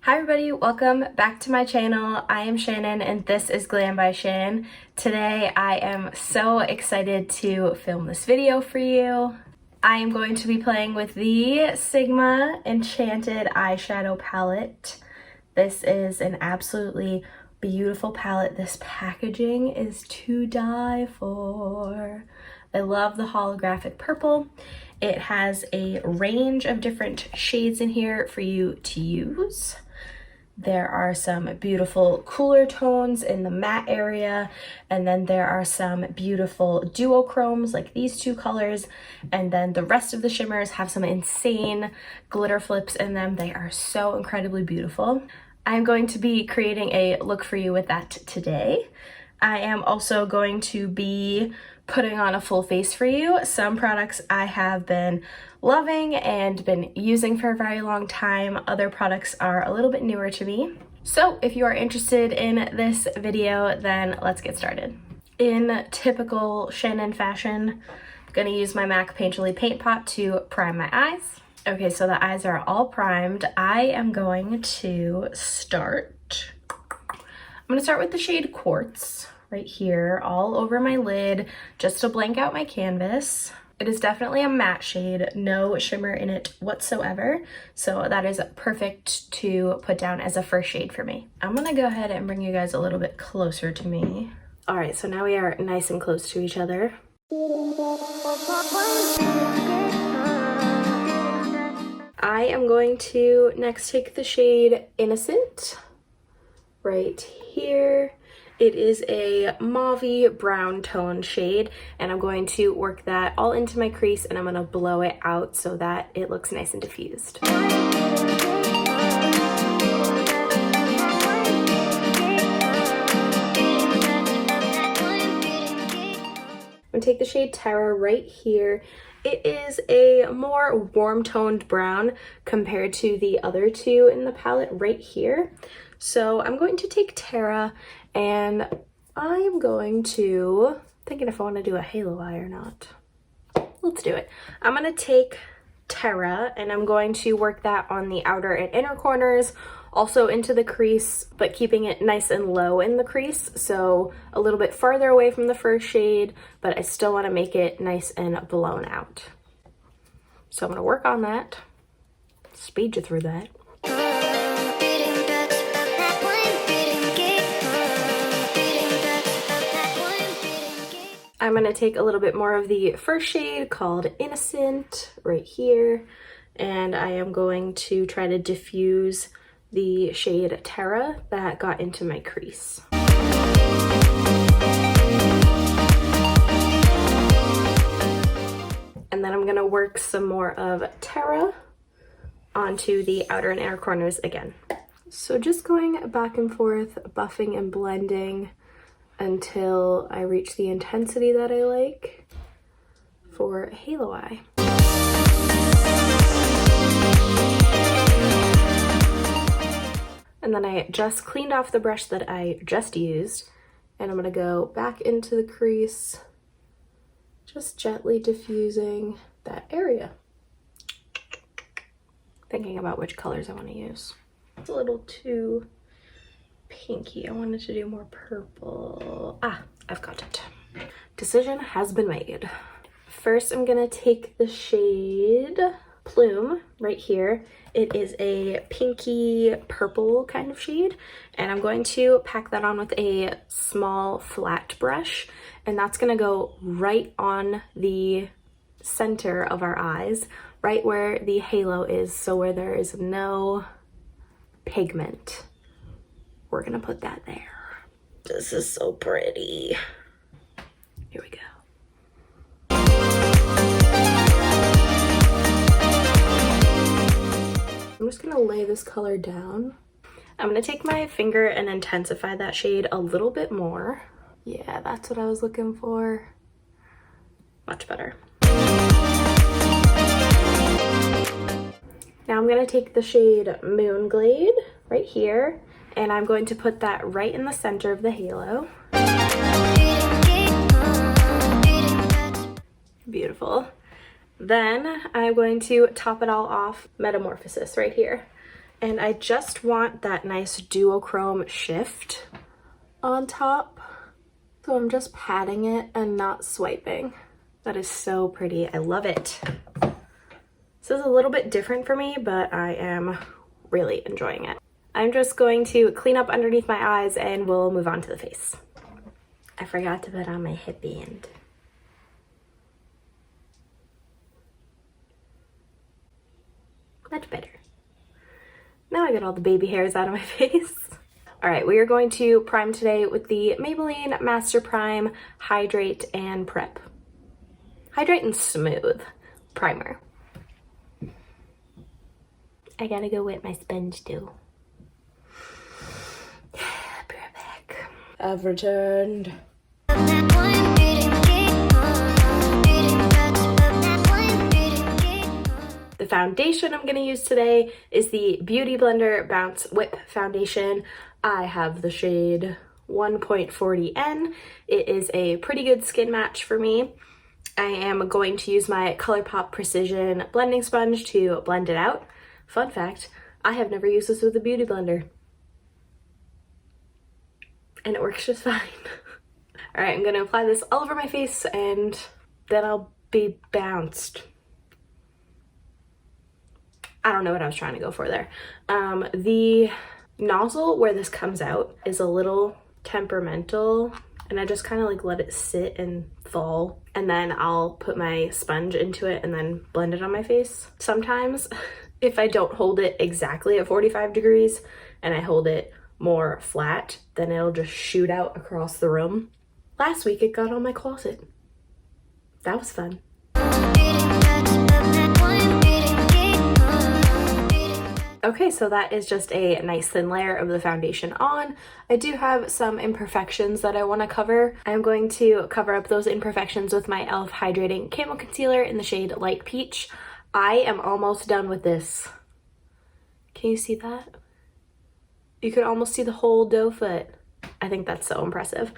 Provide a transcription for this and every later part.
Hi everybody, welcome back to my channel. I am Shannon and this is Glam by Shan. Today I am so excited to film this video for you. I am going to be playing with the Sigma Enchanted Eyeshadow Palette. This is an absolutely beautiful palette. This packaging is to die for. I love the holographic purple. It has a range of different shades in here for you to use. There are some beautiful cooler tones in the matte area, and then there are some beautiful duochromes like these two colors, and then the rest of the shimmers have some insane glitter flips in them. They are so incredibly beautiful. I'm going to be creating a look for you with that today. I am also going to be putting on a full face for you. Some products I have been loving and been using for a very long time. Other products are a little bit newer to me. So if you are interested in this video, then let's get started. In typical Shannon fashion, I'm gonna use my MAC Painterly Paint Pot to prime my eyes. Okay, so the eyes are all primed. I am going to start. I'm gonna start with the shade Quartz right here, all over my lid, just to blank out my canvas. It is definitely a matte shade, no shimmer in it whatsoever, so that is perfect to put down as a first shade for me. I'm gonna go ahead and bring you guys a little bit closer to me. All right, so now we are nice and close to each other. I am going to next take the shade Innocent right here. It is a mauvey brown tone shade, and I'm going to work that all into my crease, and I'm going to blow it out so that it looks nice and diffused. I'm going to take the shade Terra right here. It is a more warm toned brown compared to the other two in the palette right here. So I'm going to take Terra, and I am going to, thinking if I want to do a halo eye or not. Let's do it. I'm going to take Terra and I'm going to work that on the outer and inner corners, also into the crease, but keeping it nice and low in the crease. So a little bit farther away from the first shade, but I still want to make it nice and blown out. So I'm going to work on that, speed you through that. I'm going to take a little bit more of the first shade called Innocent right here, and I am going to try to diffuse the shade Terra that got into my crease. And then I'm going to work some more of Terra onto the outer and inner corners again. So just going back and forth, buffing and blending until I reach the intensity that I like for a halo eye. And then I just cleaned off the brush that I just used, and I'm gonna go back into the crease, just gently diffusing that area. Thinking about which colors I want to use. It's a little too pinky. I wanted to do more purple. Ah, I've got it. Decision has been made. First, I'm gonna take the shade Plume right here. It is a pinky purple kind of shade, and I'm going to pack that on with a small flat brush, and that's gonna go right on the center of our eyes, right where the halo is, so where there is no pigment. We're gonna put that there. This is so pretty. Here we go. I'm just gonna lay this color down. I'm gonna take my finger and intensify that shade a little bit more. Yeah, that's what I was looking for. Much better. Now I'm gonna take the shade Moonglade right here, and I'm going to put that right in the center of the halo. Beautiful. Then I'm going to top it all off, Metamorphosis right here. And I just want that nice duochrome shift on top. So I'm just patting it and not swiping. That is so pretty. I love it. This is a little bit different for me, but I am really enjoying it. I'm just going to clean up underneath my eyes and we'll move on to the face. I forgot to put on my headband. Much better. Now I got all the baby hairs out of my face. All right, we are going to prime today with the Maybelline Master Prime Hydrate and Prep. Hydrate and Smooth Primer. I gotta go wet my sponge too. Be right back. I've returned. The foundation I'm gonna use today is the Beauty Blender Bounce Whip Foundation. I have the shade 1.40N. It is a pretty good skin match for me. I am going to use my ColourPop Precision blending sponge to blend it out. Fun fact, I have never used this with a beauty blender. And it works just fine. All right, I'm gonna apply this all over my face and then I'll be bounced. I don't know what I was trying to go for there. The nozzle where this comes out is a little temperamental and I just kind of like let it sit and fall, and then I'll put my sponge into it and then blend it on my face. Sometimes if I don't hold it exactly at 45 degrees and I hold it more flat, then it'll just shoot out across the room. Last week it got on my closet. That was fun. Okay, so that is just a nice thin layer of the foundation on. I do have some imperfections that I want to cover. I'm going to cover up those imperfections with my e.l.f. Hydrating Camo Concealer in the shade Light Peach. I am almost done with this. Can you see that? You could almost see the whole doe foot. I think that's so impressive.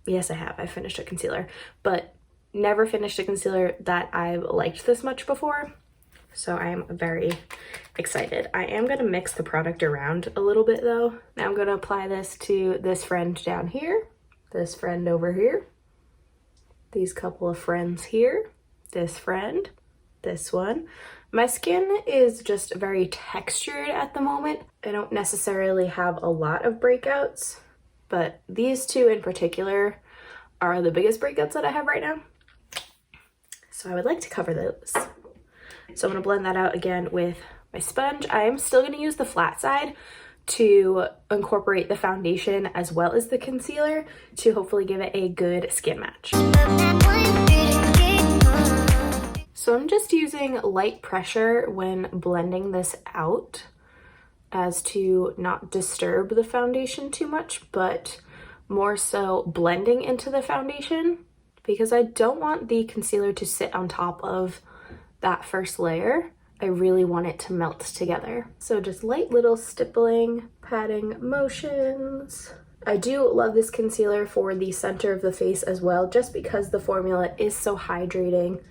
Yes I have, I finished a concealer, but never finished a concealer that I've liked this much before. So I am very excited. I am going to mix the product around a little bit though. Now I'm going to apply this to this friend down here, this friend over here, these couple of friends here, this friend, this one. My skin is just very textured at the moment. I don't necessarily have a lot of breakouts, but these two in particular are the biggest breakouts that I have right now. So I would like to cover those. So I'm going to blend that out again with my sponge. I am still going to use the flat side to incorporate the foundation as well as the concealer to hopefully give it a good skin match. So I'm just using light pressure when blending this out as to not disturb the foundation too much, but more so blending into the foundation because I don't want the concealer to sit on top of that first layer. I really want it to melt together. So just light little stippling, patting motions. I do love this concealer for the center of the face as well, just because the formula is so hydrating.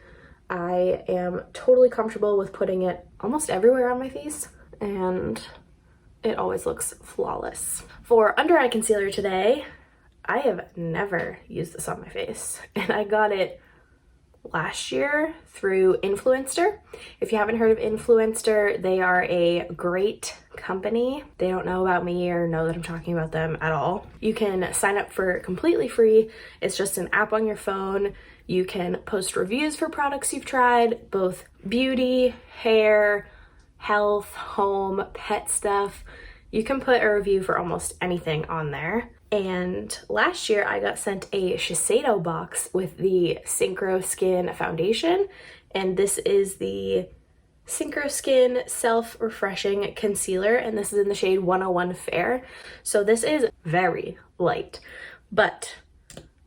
I am totally comfortable with putting it almost everywhere on my face, and it always looks flawless. For under eye concealer today, I have never used this on my face, and I got it last year through Influencer. If you haven't heard of Influencer, they are a great company. They don't know about me or know that I'm talking about them at all. You can sign up for completely free. It's just an app on your phone. You can post reviews for products you've tried, both beauty, hair, health, home, pet stuff. You can put a review for almost anything on there. And last year I got sent a Shiseido box with the Synchro Skin foundation, and this is the Synchro Skin Self-Refreshing Concealer, and this is in the shade 101 Fair. So this is very light, but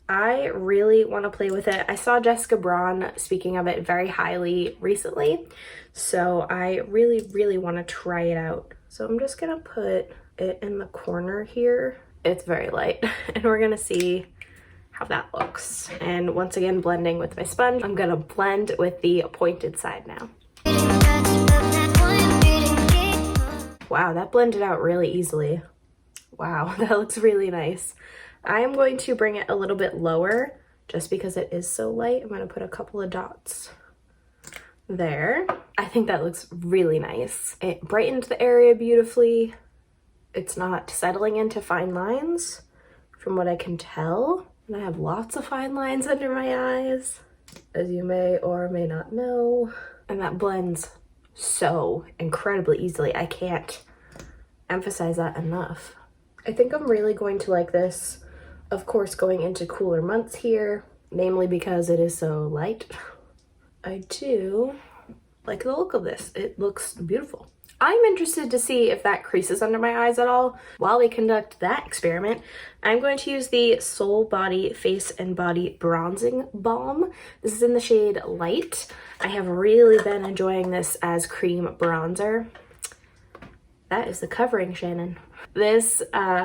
I really want to play with it. I saw Jessica Braun speaking of it very highly recently, so I really want to try it out. So I'm just gonna put it in the corner here. It's very light, and we're gonna see how that looks. And once again, blending with my sponge, I'm gonna blend with the pointed side now. Wow, that blended out really easily. Wow, that looks really nice. I am going to bring it a little bit lower just because it is so light. I'm going to put a couple of dots there. I think that looks really nice. It brightened the area beautifully. It's not settling into fine lines from what I can tell. And I have lots of fine lines under my eyes, as you may or may not know. And that blends so incredibly easily. I can't emphasize that enough. I think I'm really going to like this, of course, going into cooler months here, namely because it is so light. I do like the look of this. It looks beautiful. I'm interested to see if that creases under my eyes at all. While we conduct that experiment, I'm going to use the Soul Body Face and Body Bronzing Balm. This is in the shade Light. I have really been enjoying this as cream bronzer. That is the covering, Shannon. This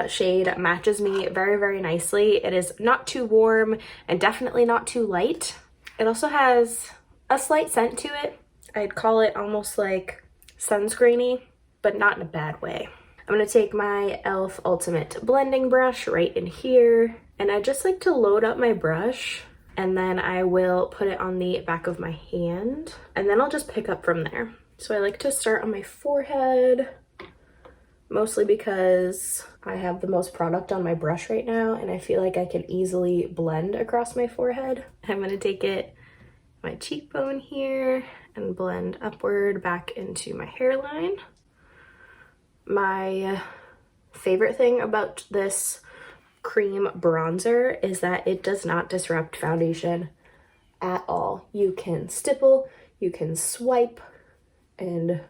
shade matches me very, very nicely. It is not too warm and definitely not too light. It also has a slight scent to it. I'd call it almost like sunscreeny, but not in a bad way. I'm going to take my e.l.f. Ultimate Blending Brush right in here, and I just like to load up my brush, and then I will put it on the back of my hand, and then I'll just pick up from there. So I like to start on my forehead, mostly because I have the most product on my brush right now, and I feel like I can easily blend across my forehead. I'm going to take it, my cheekbone here, and blend upward back into my hairline. My favorite thing about this cream bronzer is that it does not disrupt foundation at all. You can stipple, you can swipe, and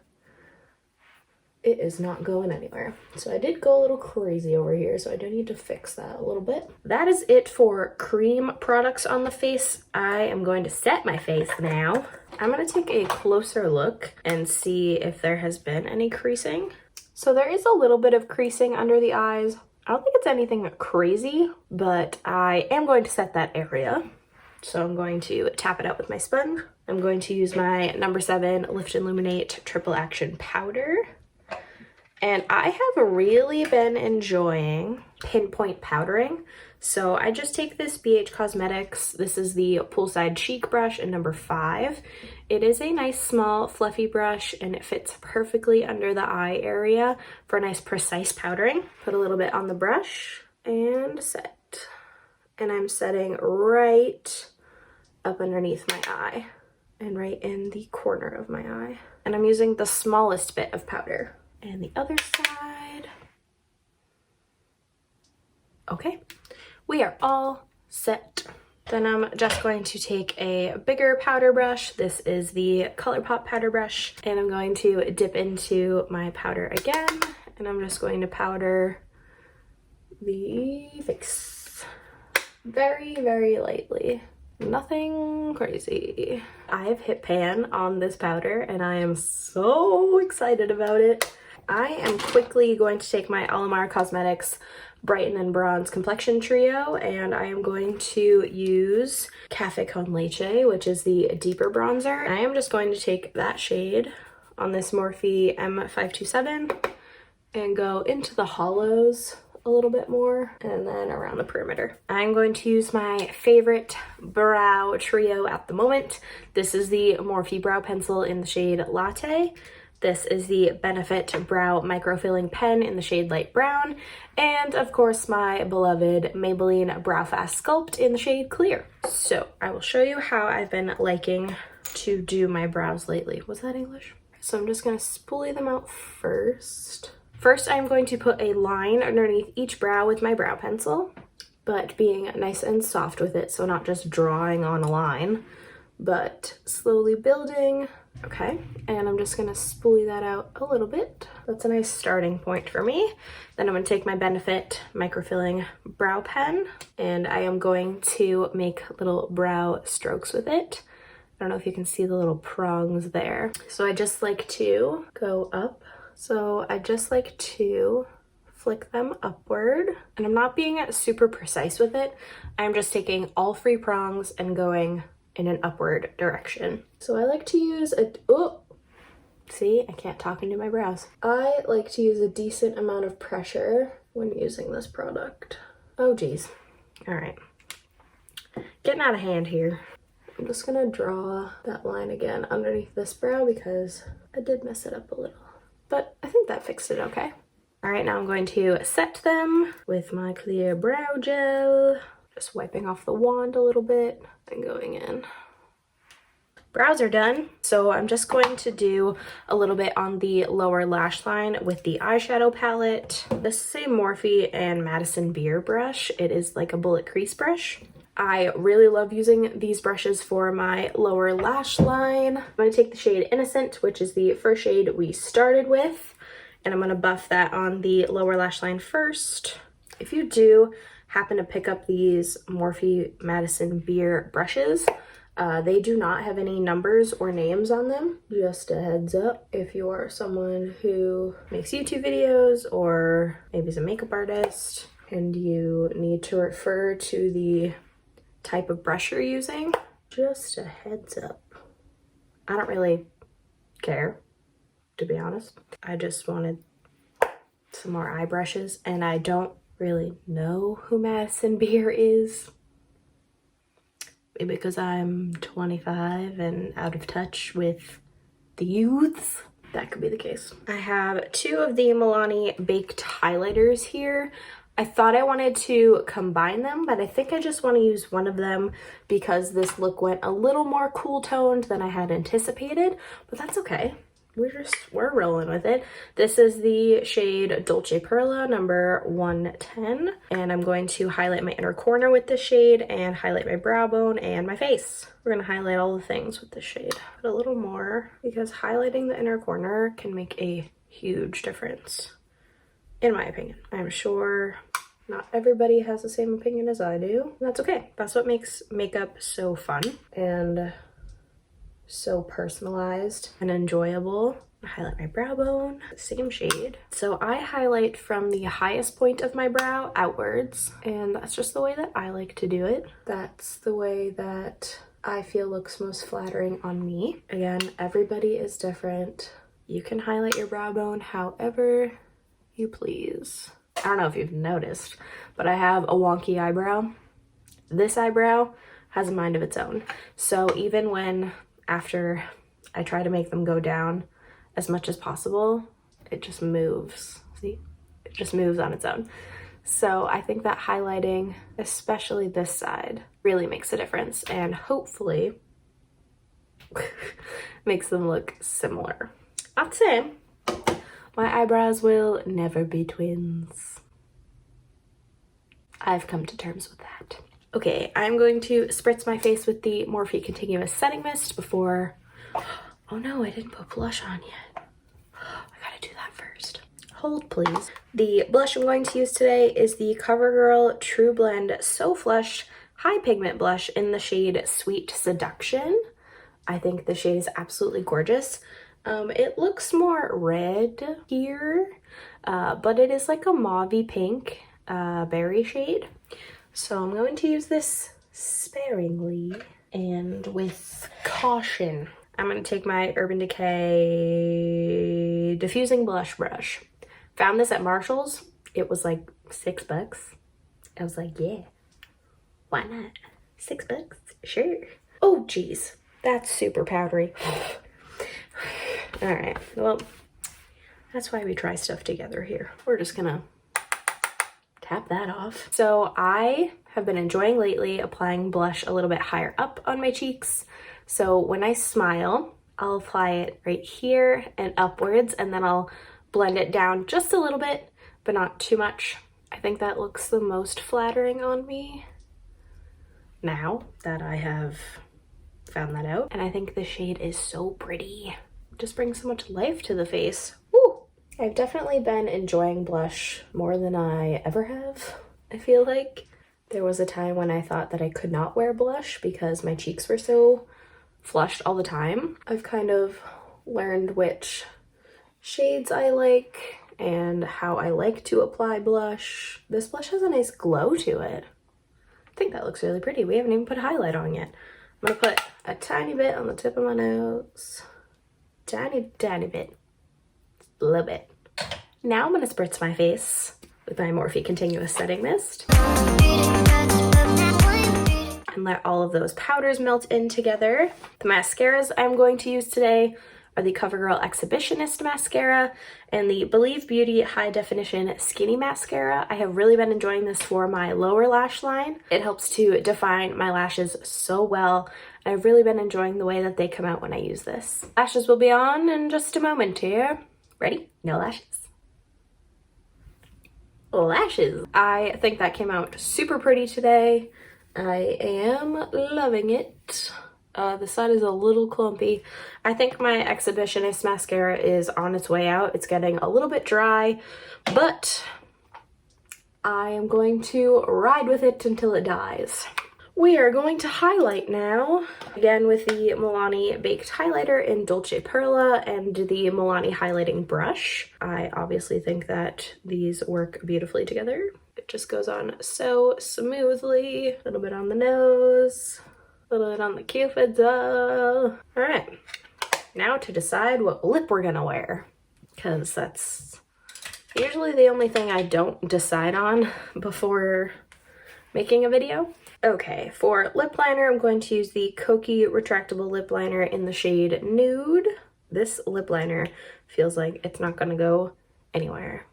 it is not going anywhere. So I did go a little crazy over here, so I do need to fix that a little bit. That is it for cream products on the face. I am going to set my face now. I'm going to take a closer look and see if there has been any creasing. So there is a little bit of creasing under the eyes. I don't think it's anything crazy, but I am going to set that area. So I'm going to tap it out with my sponge. I'm going to use my number 7 Lift and Illuminate Triple Action Powder. And I have really been enjoying pinpoint powdering. So I just take this BH Cosmetics. This is the Poolside Chic brush in number 5. It is a nice small fluffy brush and it fits perfectly under the eye area for a nice precise powdering. Put a little bit on the brush and set. And I'm setting right up underneath my eye and right in the corner of my eye. And I'm using the smallest bit of powder. And the other side. Okay, we are all set. Then I'm just going to take a bigger powder brush. This is the ColourPop powder brush, and I'm going to dip into my powder again, and I'm just going to powder the face very, very lightly. Nothing crazy. I have hit pan on this powder, and I am so excited about it. I am quickly going to take my Alamar Cosmetics Brighten and Bronze Complexion Trio, and I am going to use Café Con Leche, which is the deeper bronzer. I am just going to take that shade on this Morphe M527 and go into the hollows a little bit more, and then around the perimeter. I'm going to use my favorite brow trio at the moment. This is the Morphe Brow Pencil in the shade Latte. This is the Benefit Brow Microfilling Pen in the shade Light Brown. And of course, my beloved Maybelline Brow Fast Sculpt in the shade Clear. So I will show you how I've been liking to do my brows lately. Was that English? So I'm just gonna spoolie them out first. First, I'm going to put a line underneath each brow with my brow pencil, but being nice and soft with it, so not just drawing on a line, but slowly building. Okay, and I'm just gonna spoolie that out a little bit. That's a nice starting point for me. Then I'm gonna take my Benefit Microfilling Brow Pen, and I am going to make little brow strokes with it. I don't know if you can see the little prongs there. So I just like to go up. So I just like to flick them upward, and I'm not being super precise with it. I'm just taking all 3 prongs and going in an upward direction. So I like to use a, See, I can't talk into my brows. I like to use a decent amount of pressure when using this product. Oh geez. All right. Getting out of hand here. I'm just gonna draw that line again underneath this brow because I did mess it up a little. But I think that fixed it okay. All right, now I'm going to set them with my clear brow gel. Just wiping off the wand a little bit and going in. Brows are done, so I'm just going to do a little bit on the lower lash line with the eyeshadow palette. This is a Morphe and Madison Beer brush. It is like a bullet crease brush. I really love using these brushes for my lower lash line. I'm going to take the shade Innocent, which is the first shade we started with, and I'm going to buff that on the lower lash line first. If you do happen to pick up these Morphe Madison Beer brushes, they do not have any numbers or names on them. Just a heads up, if you are someone who makes YouTube videos or maybe is a makeup artist and you need to refer to the type of brush you're using, just a heads up. I don't really care, to be honest. I just wanted some more eye brushes, and I don't really know who Madison Beer is. Maybe because I'm 25 and out of touch with the youths. That could be the case. I have two of the Milani Baked highlighters here. I thought I wanted to combine them, but I think I just want to use one of them because this look went a little more cool toned than I had anticipated, but that's okay. We're rolling with it. This is the shade Dolce Perla number 110, and I'm going to highlight my inner corner with this shade and highlight my brow bone and my face. We're gonna highlight all the things with this shade, but a little more because highlighting the inner corner can make a huge difference, in my opinion. I'm sure not everybody has the same opinion as I do. That's okay. That's what makes makeup so fun and so personalized and enjoyable. I highlight my brow bone, same shade. So I highlight from the highest point of my brow outwards, and that's just the way that I like to do it. That's the way that I feel looks most flattering on me. Again, everybody is different. You can highlight your brow bone however you please. I don't know if you've noticed, but I have a wonky eyebrow. This eyebrow has a mind of its own. So even when after I try to make them go down as much as possible, it just moves. See? It just moves on its own. So I think that highlighting, especially this side, really makes a difference and hopefully makes them look similar. Not the same. My eyebrows will never be twins. I've come to terms with that. Okay, I'm going to spritz my face with the Morphe Continuous Setting Mist before... Oh no, I didn't put blush on yet. I gotta do that first. Hold, please. The blush I'm going to use today is the CoverGirl True Blend So Flush High Pigment Blush in the shade Sweet Seduction. I think the shade is absolutely gorgeous. It looks more red here, but it is like a mauvey pink berry shade. So I'm going to use this sparingly and with caution. I'm going to take my Urban Decay Diffusing Blush Brush. Found this at Marshall's. It was like $6. I was like, yeah, why not? $6? Sure. Oh, geez. That's super powdery. All right, well, that's why we try stuff together here. We're just gonna tap that off. So I have been enjoying lately applying blush a little bit higher up on my cheeks. So when I smile, I'll apply it right here and upwards, and then I'll blend it down just a little bit, but not too much. I think that looks the most flattering on me now that I have found that out. And I think the shade is so pretty. It just brings so much life to the face. Woo! I've definitely been enjoying blush more than I ever have, I feel like. There was a time when I thought that I could not wear blush because my cheeks were so flushed all the time. I've kind of learned which shades I like and how I like to apply blush. This blush has a nice glow to it. I think that looks really pretty. We haven't even put highlight on yet. I'm gonna put a tiny bit on the tip of my nose. tiny bit. A little bit. Now I'm gonna spritz my face with my Morphe Continuous Setting Mist. And let all of those powders melt in together. The mascaras I'm going to use today are the CoverGirl Exhibitionist Mascara and the Believe Beauty High Definition Skinny Mascara. I have really been enjoying this for my lower lash line. It helps to define my lashes so well. I've really been enjoying the way that they come out when I use this. Lashes will be on in just a moment here. Ready? No lashes. Lashes. I think that came out super pretty today. I am loving it. The side is a little clumpy. I think my Exhibitionist mascara is on its way out. It's getting a little bit dry, but I am going to ride with it until it dies. We are going to highlight now, again with the Milani Baked Highlighter in Dolce Perla and the Milani Highlighting Brush. I obviously think that these work beautifully together. It just goes on so smoothly. A little bit on the nose, a little bit on the cupid's eye. All right, now to decide what lip we're gonna wear, because that's usually the only thing I don't decide on before making a video. Okay, for lip liner, I'm going to use the Kokie Retractable Lip Liner in the shade Nude. This lip liner feels like it's not gonna go anywhere,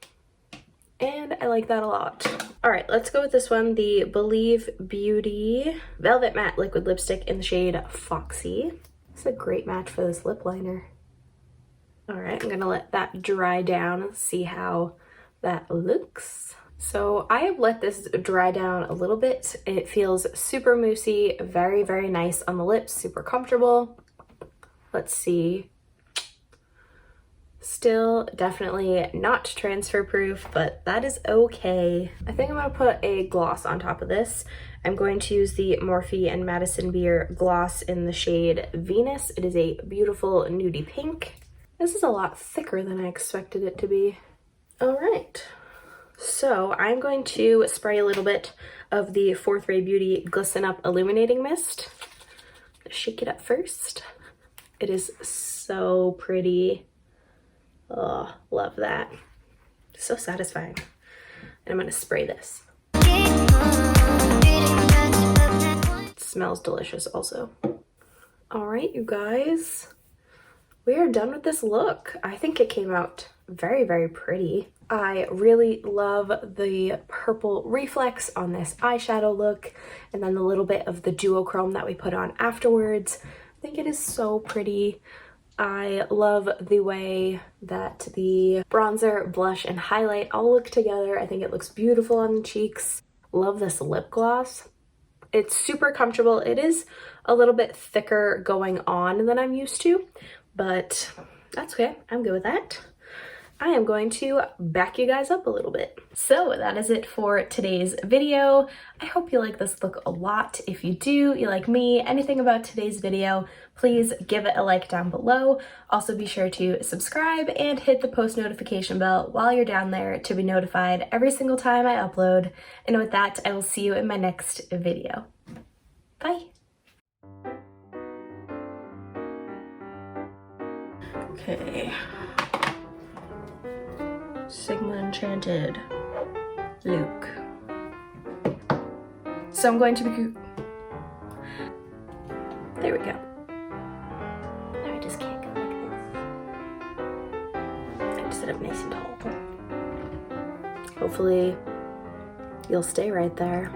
and I like that a lot. All right, let's go with this one, the Believe Beauty Velvet Matte Liquid Lipstick in the shade Foxy. It's a great match for this lip liner. All right, I'm gonna let that dry down, see how that looks. So I have let this dry down a little bit. It feels super moussey, very, very nice on the lips, super comfortable. Let's see. Still definitely not transfer proof, but that is okay. I think I'm gonna put a gloss on top of this. I'm going to use the Morphe and Madison Beer gloss in the shade Venus. It is a beautiful nudie pink. This is a lot thicker than I expected it to be. All right. So I'm going to spray a little bit of the Fourth Ray Beauty Glisten Up Illuminating Mist. Shake it up first. It is so pretty. Oh, love that. So satisfying. And I'm gonna spray this. It smells delicious also. All right, you guys. We are done with this look. I think it came out very, very pretty. I really love the purple reflex on this eyeshadow look, and then the little bit of the duochrome that we put on afterwards. I think it is so pretty. I love the way that the bronzer, blush, and highlight all look together. I think it looks beautiful on the cheeks. Love this lip gloss. It's super comfortable. It is a little bit thicker going on than I'm used to, but that's okay. I'm good with that. I am going to back you guys up a little bit. So that is it for today's video. I hope you like this look a lot. If you do, you like me, anything about today's video, please give it a like down below. Also be sure to subscribe and hit the post notification bell while you're down there to be notified every single time I upload. And with that, I will see you in my next video. Bye. Okay. Sigma Enchanted Luke. So I'm going to be... There we go. Now I just can't go like this. I have to sit up nice and tall. Hopefully you'll stay right there.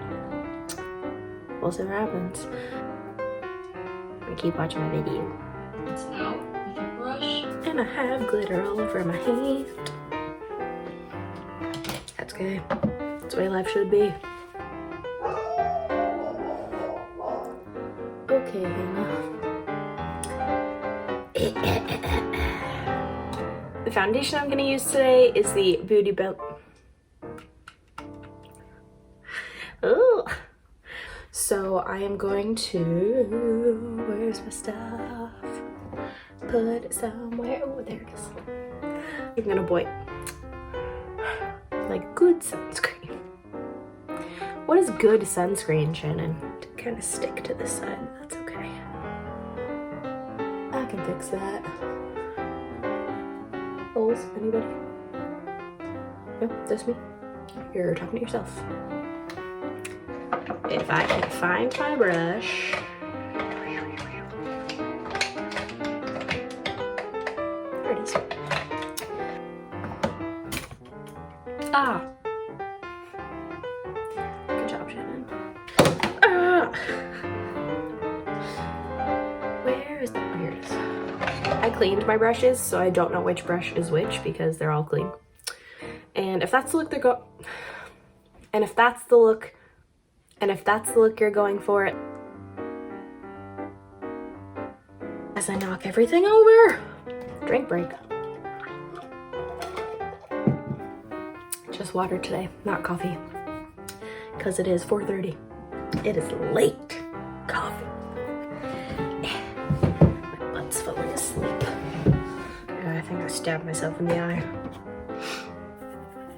We'll see what happens. I'm gonna keep watching my video. It's out with your brush. And I have glitter all over my hand. That's okay. That's the way life should be. Okay, Hannah. The foundation I'm going to use today is the Beauty Belt. Oh. So I am going to, where's my stuff? Put it somewhere. Oh, there it is. I'm going to boil. Like good sunscreen. What is good sunscreen, Shannon? To kind of stick to this side, that's okay. I can fix that. voices? Anybody? No, just me? You're talking to yourself. If I can find my brush. There it is. Ah! Good job, Shannon. Ah! Where is that? Here it is. I cleaned my brushes, so I don't know which brush is which because they're all clean. And if that's the look if that's the look you're going for, as I knock everything over, drink break. Just water today, not coffee, because it is 4:30. It is late coffee. My butt's falling asleep. I think I stabbed myself in the eye.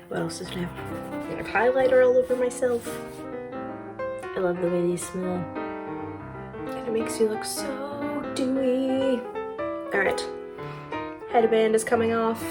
What else is new? I have highlighter all over myself. I love the way these smell. And it makes you look so dewy. Alright. Headband is coming off.